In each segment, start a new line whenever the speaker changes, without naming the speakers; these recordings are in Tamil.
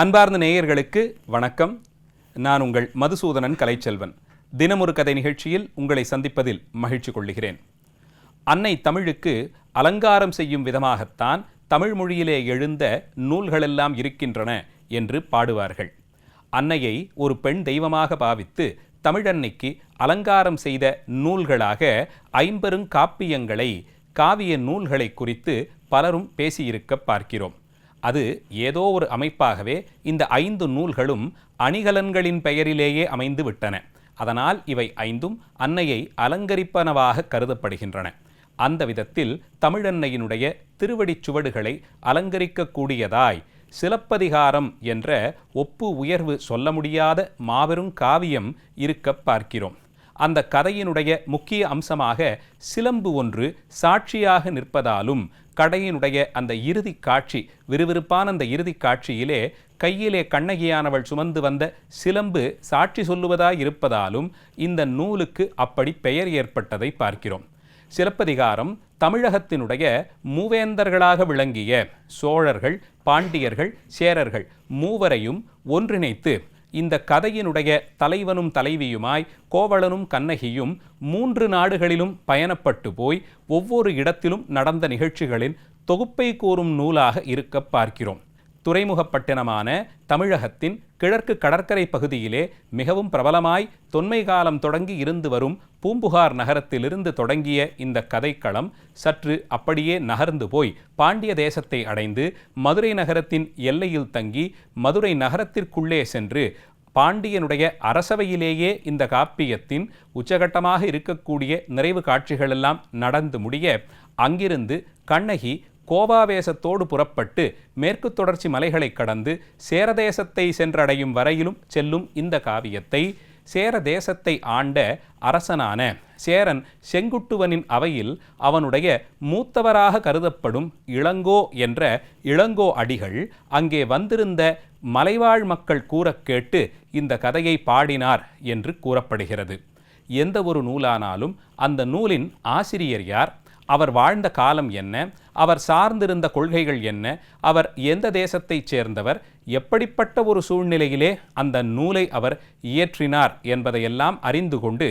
அன்பார்ந்த நேயர்களுக்கு வணக்கம். நான் உங்கள் மதுசூதனன் கலைச்செல்வன். தினமொரு கதை நிகழ்ச்சியில் உங்களை சந்திப்பதில் மகிழ்ச்சி கொள்கிறேன். அன்னை தமிழுக்கு அலங்காரம் செய்யும் விதமாகத்தான் தமிழ் மொழியிலே எழுந்த நூல்களெல்லாம் இருக்கின்றன என்று பாடுவார்கள். அன்னையை ஒரு பெண் தெய்வமாக பாவித்து தமிழன்னைக்கு அலங்காரம் செய்த நூல்களாக 50 காப்பியங்களை, காவிய நூல்களை குறித்து பலரும் பேசியிருக்க பார்க்கிறோம். அது ஏதோ ஒரு அமைப்பாகவே இந்த 5 நூல்களும் அணிகலன்களின் பெயரிலேயே அமைந்து விட்டன. அதனால் இவை 5ம் அன்னையை அலங்கரிப்பனவாக கருதப்படுகின்றன. அந்த விதத்தில் தமிழன்னையினுடைய திருவடிச் சுவடுகளை அலங்கரிக்கக்கூடியதாய் சிலப்பதிகாரம் என்ற ஒப்பு உயர்வு சொல்ல முடியாத மாபெரும் காவியம் இருக்க பார்க்கிறோம். அந்த கதையினுடைய முக்கிய அம்சமாக சிலம்பு ஒன்று சாட்சியாக நிற்பதாலும், கடையினுடைய அந்த இறுதி காட்சி, விறுவிறுப்பான அந்த இறுதி காட்சியிலே கையிலே கண்ணகியானவள் சுமந்து வந்த சிலம்பு சாட்சி சொல்லுவதாய் இருப்பதாலும் இந்த நூலுக்கு அப்படி பெயர் ஏற்பட்டதை பார்க்கிறோம். சிலப்பதிகாரம் தமிழகத்தினுடைய மூவேந்தர்களாக விளங்கிய சோழர்கள், பாண்டியர்கள், சேரர்கள் மூவரையும் ஒன்றிணைத்து இந்த கதையினுடைய தலைவனும் தலைவியுமாய் கோவலனும் கண்ணகியும் 3 நாடுகளிலும் பயணப்பட்டு போய் ஒவ்வொரு இடத்திலும் நடந்த நிகழ்ச்சிகளின் தொகுப்பை கூறும் நூலாக இருக்க பார்க்கிறோம். துறைமுகப்பட்டினமான தமிழகத்தின் கிழக்கு கடற்கரை பகுதியிலே மிகவும் பிரபலமாய் தொன்மை காலம் தொடங்கி இருந்து வரும் பூம்புகார் நகரத்திலிருந்து தொடங்கிய இந்த கதைக்களம் சற்று அப்படியே நகர்ந்து போய் பாண்டிய தேசத்தை அடைந்து மதுரை நகரத்தின் எல்லையில் தங்கி மதுரை நகரத்திற்குள்ளே சென்று பாண்டியனுடைய அரசவையிலேயே இந்த காப்பியத்தின் உச்சகட்டமாக இருக்கக்கூடிய நிறைவு காட்சிகளெல்லாம் நடந்து முடிய, அங்கிருந்து கண்ணகி கோபாவேசத்தோடு புறப்பட்டு மேற்கு தொடர்ச்சி மலைகளை கடந்து சேரதேசத்தை சென்றடையும் வரையிலும் செல்லும் இந்த காவியத்தை சேர தேசத்தை ஆண்ட அரசனான சேரன் செங்குட்டுவனின் அவையில் அவனுடைய மூத்தவராக கருதப்படும் இளங்கோ என்ற இளங்கோ அடிகள் அங்கே வந்திருந்த மலைவாழ் மக்கள் கூற கேட்டு இந்த கதையை பாடினார் என்று கூறப்படுகிறது. எந்த ஒரு நூலானாலும் அந்த நூலின் ஆசிரியர் யார், அவர் வாழ்ந்த காலம் என்ன, அவர் சார்ந்திருந்த கொள்கைகள் என்ன, அவர் எந்த தேசத்தைச் சேர்ந்தவர், எப்படிப்பட்ட ஒரு சூழ்நிலையிலே அந்த நூலை அவர் இயற்றினார் என்பதையெல்லாம் அறிந்து கொண்டு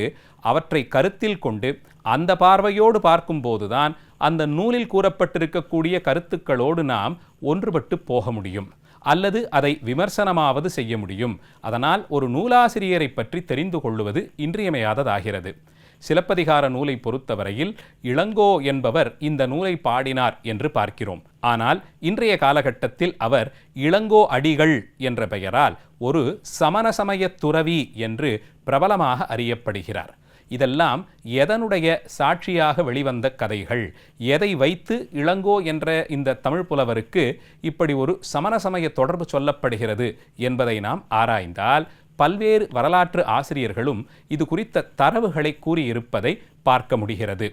அவற்றை கருத்தில் கொண்டு அந்த பார்வையோடு பார்க்கும்போதுதான் அந்த நூலில் கூறப்பட்டிருக்கக்கூடிய கருத்துக்களோடு நாம் ஒன்றுபட்டு போக முடியும், அல்லது அதை விமர்சனமாவது செய்ய முடியும். அதனால் ஒரு நூலாசிரியரை பற்றி தெரிந்து கொள்வது இன்றியமையாததாகிறது. சிலப்பதிகார நூலை பொறுத்தவரையில் இளங்கோ என்பவர் இந்த நூலை பாடினார் என்று பார்க்கிறோம். ஆனால் இன்றைய காலகட்டத்தில் அவர் இளங்கோ அடிகள் என்ற பெயரால் ஒரு சமண சமய துறவி என்று பிரபலமாக அறியப்படுகிறார். இதெல்லாம் எதனுடைய சாட்சியாக வெளிவந்த கதைகள், எதை வைத்து இளங்கோ என்ற இந்த தமிழ் புலவருக்கு இப்படி ஒரு சமண சமய தொடர்பு சொல்லப்படுகிறது என்பதை நாம் ஆராய்ந்தால் பல்வேறு வரலாற்று ஆசிரியர்களும் இது குறித்த தரவுகளை கூறியிருப்பதை பார்க்க முடிகிறது.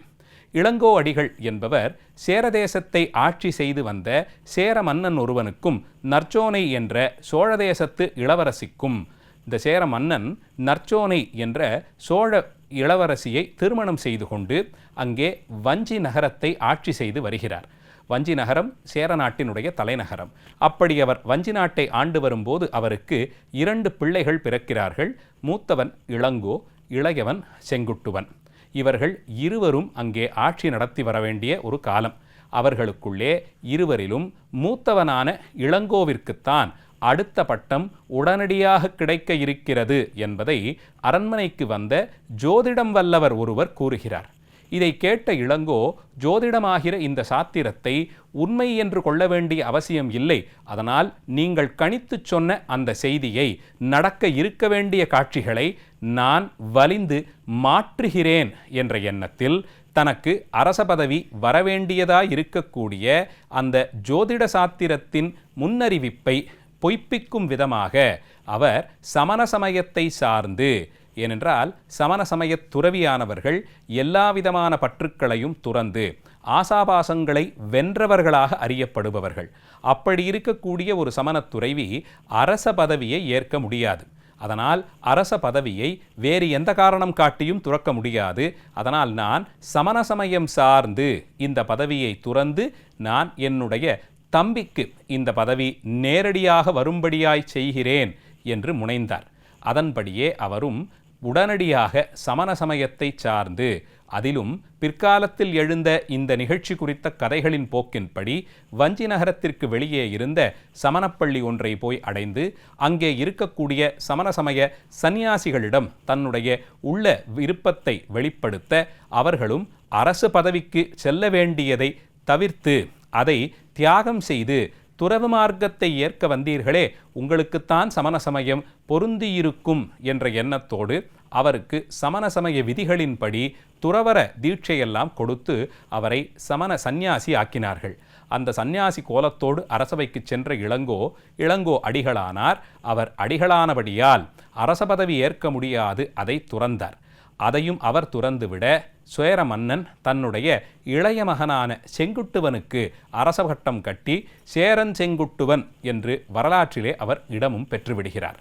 இளங்கோ அடிகள் என்பவர் சேரதேசத்தை ஆட்சி செய்து வந்த சேர மன்னன் ஒருவனுக்கும் நற்சோனை என்ற சோழதேசத்து இளவரசிக்கும், இந்த சேர மன்னன் நற்சோனை என்ற சோழ இளவரசியை திருமணம் செய்து கொண்டு அங்கே வஞ்சி நகரத்தை ஆட்சி செய்து வருகிறார். வஞ்சி நகரம் சேர நாட்டினுடைய தலைநகரம். அப்படி அவர் வஞ்சி நாட்டை ஆண்டு வரும்போது அவருக்கு 2 பிள்ளைகள் பிறக்கிறார்கள். மூத்தவன் இளங்கோ, இளையவன் செங்குட்டுவன். இவர்கள் இருவரும் அங்கே ஆட்சி நடத்தி வர வேண்டிய ஒரு காலம். அவர்களுக்குள்ளே இருவரிலும் மூத்தவனான இளங்கோவிற்குத்தான் அடுத்த பட்டம் உடனடியாக கிடைக்க இருக்கிறது என்பதை அரண்மனைக்கு வந்த ஜோதிடம் வல்லவர் ஒருவர் கூறுகிறார். இதை கேட்ட இளங்கோ, ஜோதிடமாகிற இந்த சாத்திரத்தை உண்மை என்று கொள்ள வேண்டிய அவசியம் இல்லை, அதனால் நீங்கள் கணித்து சொன்ன அந்த செய்தியை, நடக்க இருக்க வேண்டிய காட்சிகளை நான் வலிந்து மாற்றுகிறேன் என்ற எண்ணத்தில் தனக்கு அரச பதவி வரவேண்டியதாய் இருக்கக்கூடிய அந்த ஜோதிட சாத்திரத்தின் முன்னறிவிப்பை பொய்ப்பிக்கும் விதமாக அவர் சமண சமயத்தை சார்ந்து, ஏனென்றால் சமண சமய துறவியானவர்கள் எல்லா விதமான பற்றுக்களையும் துறந்து ஆசாபாசங்களை வென்றவர்களாக அறியப்படுபவர்கள். அப்படி இருக்கக்கூடிய ஒரு சமண துறவி அரச பதவியை ஏற்க முடியாது. அதனால் அரச பதவியை வேறு எந்த காரணம் காட்டியும் துறக்க முடியாது. அதனால் நான் சமண சமயம் சார்ந்து இந்த பதவியை துறந்து நான் என்னுடைய தம்பிக்கு இந்த பதவி நேரடியாக வரும்படியாய் செய்கிறேன் என்று முனைந்தார். அதன்படியே அவரும் உடனடியாக சமண சமயத்தை சார்ந்து, அதிலும் பிற்காலத்தில் எழுந்த இந்த நிகழ்ச்சி குறித்த கதைகளின் போக்கின்படி வஞ்சி நகரத்திற்கு வெளியே இருந்த சமணப்பள்ளி ஒன்றை போய் அடைந்து அங்கே இருக்கக்கூடிய சமண சமய சந்நியாசிகளிடம் தன்னுடைய உள்ள விருப்பத்தை வெளிப்படுத்த, அவர்களும் அரசு பதவிக்கு செல்ல வேண்டியதை தவிர்த்து அதை தியாகம் செய்து துறவு மார்க்கத்தை ஏற்க வந்தீர்களே, உங்களுக்குத்தான் சமண சமயம் பொருந்தியிருக்கும் என்ற எண்ணத்தோடு அவருக்கு சமண சமய விதிகளின்படி துறவர தீட்சையெல்லாம் கொடுத்து அவரை சமண சந்நியாசி ஆக்கினார்கள். அந்த சந்நியாசி கோலத்தோடு அரசவைக்கு சென்ற இளங்கோ அடிகளானார். அவர் அடிகளானபடியால் அரச பதவி ஏற்க முடியாது, அதை துறந்தார். அதையும் அவர் துறந்துவிட சேர மன்னன் தன்னுடைய இளைய மகனான செங்குட்டுவனுக்கு அரச பட்டம் கட்டி சேரன் செங்குட்டுவன் என்று வரலாற்றிலே அவர் இடமும் பெற்றுவிடுகிறார்.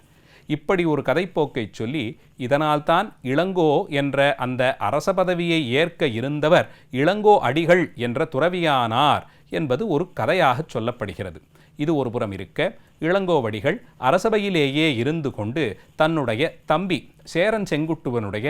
இப்படி ஒரு கதைப்போக்கை சொல்லி, இதனால்தான் இளங்கோ என்ற அந்த அரச பதவியை ஏற்க இருந்தவர் இளங்கோ அடிகள் என்ற துறவியானார் என்பது ஒரு கதையாக சொல்லப்படுகிறது. இது ஒரு புறம் இருக்க, இளங்கோவடிகள் அரசபையிலேயே இருந்து கொண்டு தன்னுடைய தம்பி சேரன் செங்குட்டுவனுடைய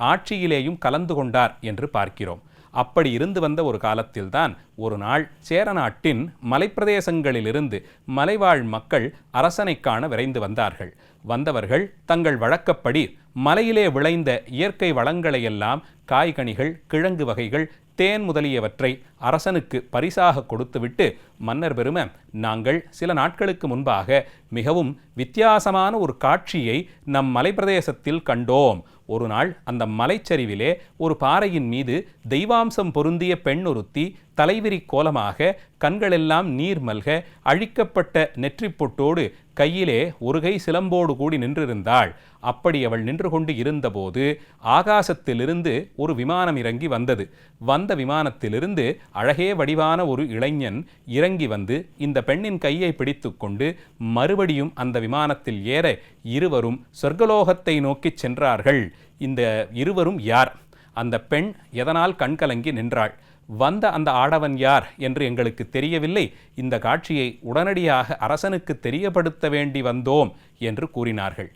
ஆட்சியிலேயும் கலந்து கொண்டார் என்று பார்க்கிறோம். அப்படி இருந்து வந்த ஒரு காலத்தில்தான் ஒரு நாள் சேர நாட்டின் மலைப்பிரதேசங்களிலிருந்து மலைவாழ் மக்கள் அரசனை காண விரைந்து வந்தார்கள். வந்தவர்கள் தங்கள் வழக்கப்படி மலையிலே விளைந்த இயற்கை வளங்களையெல்லாம், காய்கனிகள், கிழங்கு வகைகள், தேன் முதலியவற்றை அரசனுக்கு பரிசாக கொடுத்துவிட்டு, மன்னர் பெரும, நாங்கள் சில நாட்களுக்கு முன்பாக மிகவும் வித்தியாசமான ஒரு காட்சியை நம் மலைப்பிரதேசத்தில் கண்டோம். ஒரு நாள் அந்த மலைச்சரிவிலே ஒரு பாறையின் மீது தெய்வாம்சம் பொருந்திய பெண் ஒருத்தி தலைவிரி கோலமாக, கண்களெல்லாம் நீர் மல்க, அழிக்கப்பட்ட நெற்றிப்பொட்டோடு கையிலே ஒரு கை சிலம்போடு கூடி நின்றிருந்தாள். அப்படி அவள் நின்று கொண்டு இருந்தபோது ஆகாசத்திலிருந்து ஒரு விமானம் இறங்கி வந்தது. வந்த விமானத்திலிருந்து அழகே வடிவான ஒரு இளைஞன் இறங்கி வந்து இந்த பெண்ணின் கையை பிடித்து கொண்டு மறுபடியும் அந்த விமானத்தில் ஏற இருவரும் சொர்க்கலோகத்தை நோக்கி சென்றார்கள். இந்த இருவரும் யார்? அந்த பெண் எதனால் கண்கலங்கி நின்றாள்? வந்த அந்த ஆடவன் யார் என்று எங்களுக்கு தெரியவில்லை. இந்த காட்சியை உடனடியாக அரசனுக்கு தெரியப்படுத்த வேண்டி வந்தோம் என்று கூறினார்கள்.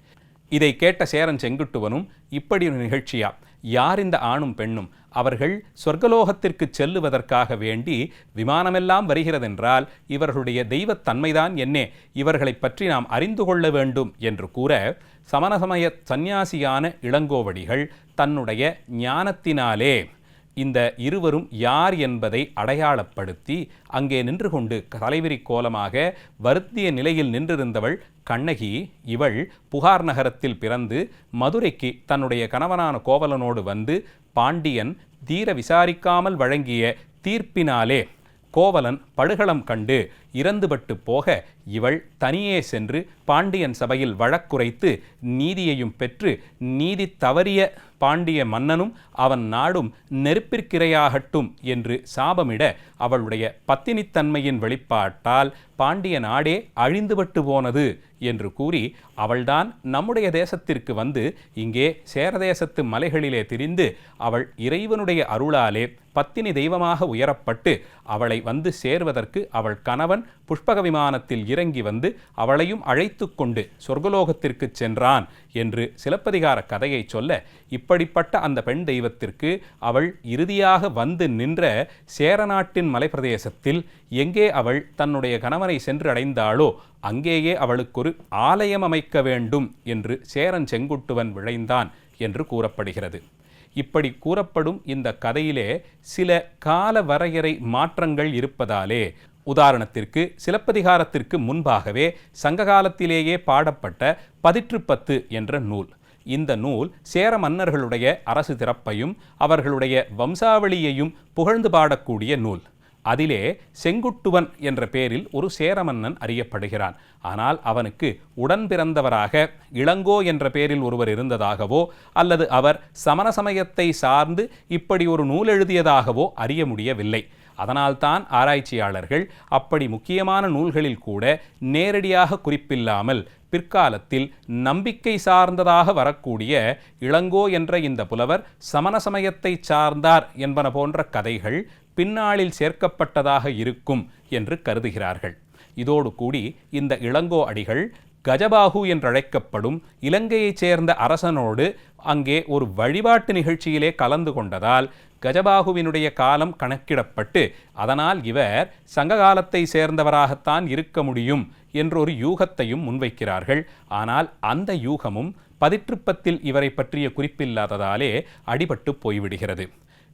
இதை கேட்ட சேரன் செங்குட்டுவனும், இப்படி ஒரு நிகழ்ச்சியா? யார் இந்த ஆணும் பெண்ணும்? அவர்கள் சொர்க்கலோகத்திற்கு செல்லுவதற்காக வேண்டி விமானமெல்லாம் வருகிறதென்றால் இவர்களுடைய தெய்வத்தன்மைதான் என்னே, இவர்களை பற்றி நாம் அறிந்து கொள்ள வேண்டும் என்று கூற, சமணசமய சந்நியாசியான இளங்கோவடிகள் தன்னுடைய ஞானத்தினாலே இந்த இருவரும் யார் என்பதை அடையாளப்படுத்தி அங்கே நின்று கொண்டு தலைவிரி கோலமாக வருத்திய நிலையில் நின்றிருந்தவள் கண்ணகி. இவள் புகார் நகரத்தில் பிறந்து மதுரைக்கு தன்னுடைய கணவனான கோவலனோடு வந்து பாண்டியன் தீர விசாரிக்காமல் வழங்கிய தீர்ப்பினாலே கோவலன் படுகளம் கண்டு இறந்துபட்டு போக இவள் தனியே சென்று பாண்டியன் சபையில் வழக்குரைத்து நீதியையும் பெற்று, நீதி தவறிய பாண்டிய மன்னனும் அவன் நாடும் நெருப்பிற்கிரையாகட்டும் என்று சாபமிட, அவளுடைய பத்தினித்தன்மையின் வெளிப்பாட்டால் பாண்டிய நாடே அழிந்துபட்டு போனது என்று கூறி, அவள்தான் நம்முடைய தேசத்திற்கு வந்து இங்கே சேரதேசத்து மலைகளிலே திரிந்து அவள் இறைவனுடைய அருளாலே பத்தினி தெய்வமாக உயரப்பட்டு அவளை வந்து சேர்வதற்கு அவள் கணவன் புஷ்பக விமானத்தில் இறங்கி வந்து அவளையும் அழைத்து கொண்டு சொர்க்கலோகத்திற்கு சென்றான் என்று சிலப்பதிகார கதையை சொல்ல, இப்படிப்பட்ட அந்த பெண் தெய்வத்திற்கு அவள் இறுதியாக வந்து நின்ற சேரநாட்டின் மலைப்பிரதேசத்தில் எங்கே அவள் தன்னுடைய கணவனை சென்று அடைந்தாளோ அங்கேயே அவளுக்கொரு ஆலயம் அமைக்க வேண்டும் என்று சேரன் செங்குட்டுவன் விழைந்தான் என்று கூறப்படுகிறது. இப்படி கூறப்படும் இந்த கதையிலே சில கால வரையறை மாற்றங்கள் இருப்பதாலே, உதாரணத்திற்கு சிலப்பதிகாரத்திற்கு முன்பாகவே சங்ககாலத்திலேயே பாடப்பட்ட பதிற்றுப்பத்து என்ற நூல். இந்த நூல் சேர மன்னர்களுடைய அரசு திறப்பையும் அவர்களுடைய வம்சாவளியையும் புகழ்ந்து பாடக்கூடிய நூல். அதிலே செங்குட்டுவன் என்ற பெயரில் ஒரு சேர மன்னன் அறியப்படுகிறான். ஆனால் அவனுக்கு உடன் பிறந்தவராக இளங்கோ என்ற பெயரில் ஒருவர் இருந்ததாகவோ அல்லது அவர் சமண சமயத்தை சார்ந்து இப்படி ஒரு நூல் எழுதியதாகவோ அறிய முடியவில்லை. அதனால்தான் ஆராய்ச்சியாளர்கள் அப்படி முக்கியமான நூல்களில் கூட நேரடியாக குறிப்பில்லாமல் பிற்காலத்தில் நம்பிக்கை சார்ந்ததாக வரக்கூடிய இளங்கோ என்ற இந்த புலவர் சமண சமயத்தை சார்ந்தார் என்பன போன்ற கதைகள் பின்னாளில் சேர்க்கப்பட்டதாக இருக்கும் என்று கருதுகிறார்கள். இதோடு கூடி இந்த இளங்கோ அடிகள் கஜபாகு என்றழைக்கப்படும் இலங்கையைச் சேர்ந்த அரசனோடு அங்கே ஒரு வழிபாட்டு நிகழ்ச்சியிலே கலந்து கொண்டதால் கஜபாகுவினுடைய காலம் கணக்கிடப்பட்டு அதனால் இவர் சங்ககாலத்தை சேர்ந்தவராகத்தான் இருக்க முடியும் என்றொரு யூகத்தையும் முன்வைக்கிறார்கள். ஆனால் அந்த யூகமும் பதிற்றுப்பத்தில் இவரை பற்றிய குறிப்பில்லாததாலே அடிபட்டு போய்விடுகிறது.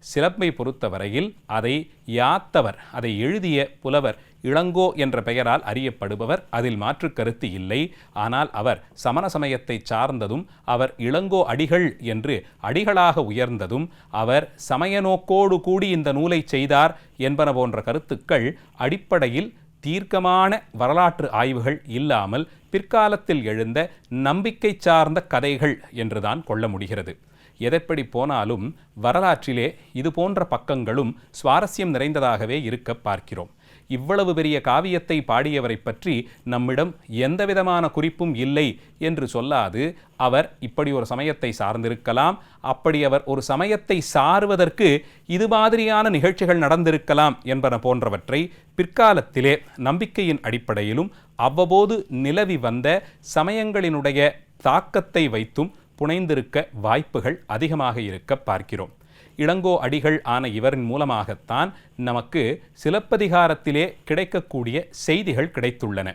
சிலம்பை பொறுத்தவரையில் அதை யாத்தவர், அதை எழுதிய புலவர் இளங்கோ என்ற பெயரால் அறியப்படுபவர், அதில் மாற்று கருத்து இல்லை. ஆனால் அவர் சமண சமயத்தை சார்ந்ததும் அவர் இளங்கோ அடிகள் என்று அடிகளாக உயர்ந்ததும் அவர் சமய நோக்கோடு கூடி இந்த நூலை செய்தார் என்பன போன்ற கருத்துக்கள் அடிப்படையில் தீர்க்கமான வரலாற்று ஆய்வுகள் இல்லாமல் பிற்காலத்தில் எழுந்த நம்பிக்கை சார்ந்த கதைகள் என்றுதான் கொள்ள முடிகிறது. எதெப்படி போனாலும் வரலாற்றிலே இது போன்ற பக்கங்களும் சுவாரஸ்யம் நிறைந்ததாகவே இருக்க பார்க்கிறோம். இவ்வளவு பெரிய காவியத்தை பாடியவரை பற்றி நம்மிடம் எந்தவிதமான குறிப்பும் இல்லை என்று சொல்லாது அவர் இப்படி ஒரு சமயத்தை சார்ந்திருக்கலாம், அப்படி அவர் ஒரு சமயத்தை சார்வதற்கு இது மாதிரியான நிகழ்ச்சிகள் நடந்திருக்கலாம் என்பன போன்றவற்றை பிற்காலத்திலே நம்பிக்கையின் அடிப்படையிலும் அவ்வப்போது நிலவி வந்த சமயங்களினுடைய தாக்கத்தை வைத்தும் புனைந்திருக்க வாய்ப்புகள் அதிகமாக இருக்க பார்க்கிறோம். இளங்கோ அடிகள் ஆன இவரின் மூலமாகத்தான் நமக்கு சிலப்பதிகாரத்திலே கிடைக்கக்கூடிய செய்திகள் கிடைத்துள்ளன.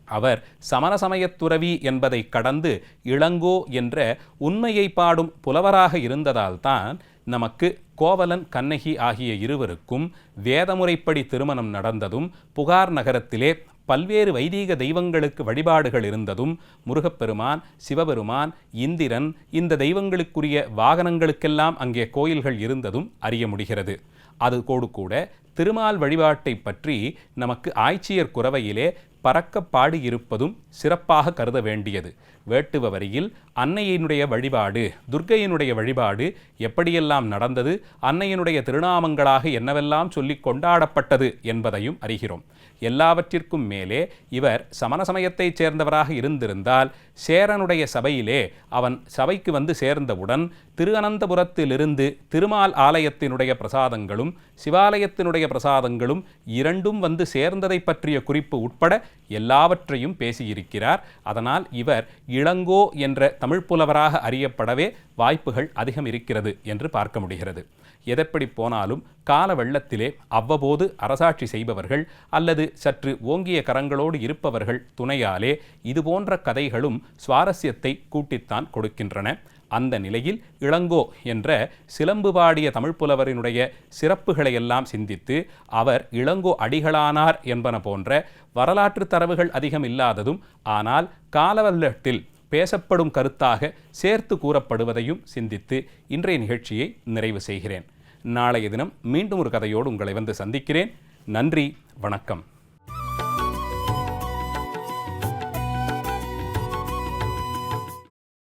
அவர் சமண சமயத்துறவி என்பதை கடந்து இளங்கோ என்ற உண்மையை பாடும் புலவராக இருந்ததால்தான் நமக்கு கோவலன் கண்ணகி ஆகிய இருவருக்கும் வேதமுறைப்படி திருமணம் நடந்ததும், புகார் நகரத்திலே பல்வேறு வைதீக தெய்வங்களுக்கு வழிபாடுகள் இருந்ததும், முருகப்பெருமான், சிவபெருமான், இந்திரன் இந்த தெய்வங்களுக்குரிய வாகனங்களுக்கெல்லாம் அங்கே கோயில்கள் இருந்ததும் அறிய முடிகிறது. அது கூட திருமால் வழிபாட்டை பற்றி நமக்கு ஆய்ச்சியர் குரவையிலே பறக்க பாடியிருப்பதும் சிறப்பாக கருத வேண்டியது. வேட்டுவ வரியில் அன்னையினுடைய வழிபாடு, துர்க்கையினுடைய வழிபாடு எப்படியெல்லாம் நடந்தது, அன்னையினுடைய திருநாமங்களாக என்னவெல்லாம் சொல்லி கொண்டாடப்பட்டது என்பதையும் அறிகிறோம். எல்லாவற்றிற்கும் மேலே இவர் சமண சமயத்தைச் சேர்ந்தவராக இருந்திருந்தால் சேரனுடைய சபையிலே அவன் சபைக்கு வந்து சேர்ந்தவுடன் திருஅனந்தபுரத்திலிருந்து திருமால் ஆலயத்தினுடைய பிரசாதங்களும் சிவாலயத்தினுடைய பிரசாதங்களும் இரண்டும் வந்து சேர்ந்ததை பற்றிய குறிப்பு உட்பட எல்லாவற்றையும் பேசியிருக்கிறார். அதனால் இவர் இளங்கோ என்ற தமிழ் புலவராக அறியப்படவே வாய்ப்புகள் அதிகம் இருக்கிறது என்று பார்க்க முடிகிறது. எதெப்படி போனாலும் கால வெள்ளத்திலே அவ்வப்போது அரசாட்சி செய்பவர்கள் அல்லது சற்று ஓங்கிய கரங்களோடு இருப்பவர்கள் துணையாலே இதுபோன்ற கதைகளும் சுவாரஸ்யத்தை கூட்டித்தான் கொடுக்கின்றன. அந்த நிலையில் இளங்கோ என்ற சிலம்பு பாடிய தமிழ் புலவரினுடைய சிறப்புகளையெல்லாம் சிந்தித்து அவர் இளங்கோ அடிகளானார் என்பன போன்ற வரலாற்று தரவுகள் அதிகம் இல்லாததும் ஆனால் காலவல்லட்டில் பேசப்படும் கருத்தாக சேர்த்து கூறப்படுவதையும் சிந்தித்து இன்றைய நிகழ்ச்சியை நிறைவு செய்கிறேன். நாளைய தினம் மீண்டும் ஒரு கதையோடு உங்களை வந்து சந்திக்கிறேன். நன்றி, வணக்கம்.